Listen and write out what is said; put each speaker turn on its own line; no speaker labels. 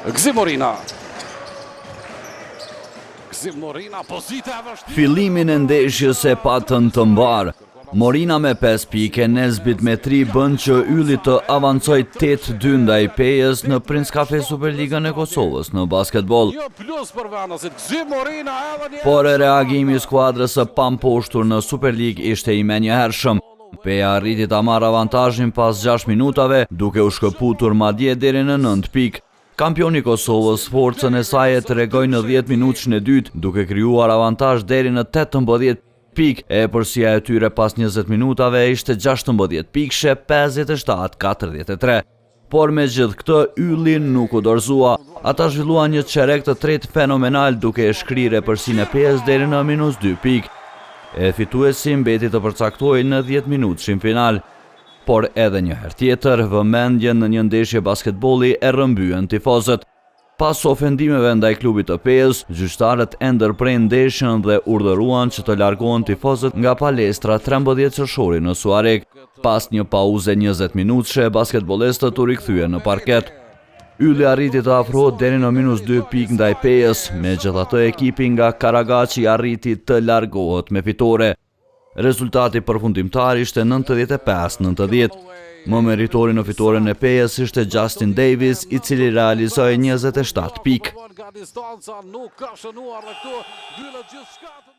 Gzim Morina. Gzim Morina, pozita e vështirë.
Fillimin e ndeshjes e patën të mbar. Morina me 5 pike, Nesbit me 3 bën që Ylli të avancoj 8-2 ndaj Pejës në Prince Cafe Superligën e Kosovës në basketbol.
Jo plus për Venasit, Gzim Morina edhe një...
Por e reagimi i skuadrës së pamposhtur në Superligë ishte i menjëhershëm. Peja arriti ta marrë avantazhin pas 6 minutave, duke u shkëputur madje deri në 9 pikë. Kampioni i Kosovës forcën e saj e tregoi në 10 minutën e dytë, duke krijuar avantazh deri në 18 pikë, e përsia e tyre pas 20 minutave ishte 16 pikëshe, 57-43. Por me gjithë këtë, Ylli nuk u dorëzua. Ata zhvilluan një çerek të tretë fenomenal, duke e shkrire përsinë e Pejës deri në -2 pikë. E fituesi mbeti të përcaktojë në 10 minutëshin final. Por edhe një herë tjetër, vëmendjen në një ndeshje basketbolli e rrëmbyen tifozët. Pas ofendimeve ndaj klubit të Pejës, gjyqtarët e ndërprejnë ndeshjen dhe urdhëruan që të largohen tifozët nga palestra 13 qershori në Suarek. Pas një pauze 20 minutëshe, basketbolistët u rikthyen në parket. Ylli arriti të afrohet deri në -2 pikë ndaj Pejës, megjithatë ekipi nga Karagaçi arriti të largohet me fitore. Rezultati përfundimtar ishte 95-90. Më meritori në fitoren e Pejës ishte Justin Davis, i cili realizoi 27 pikë.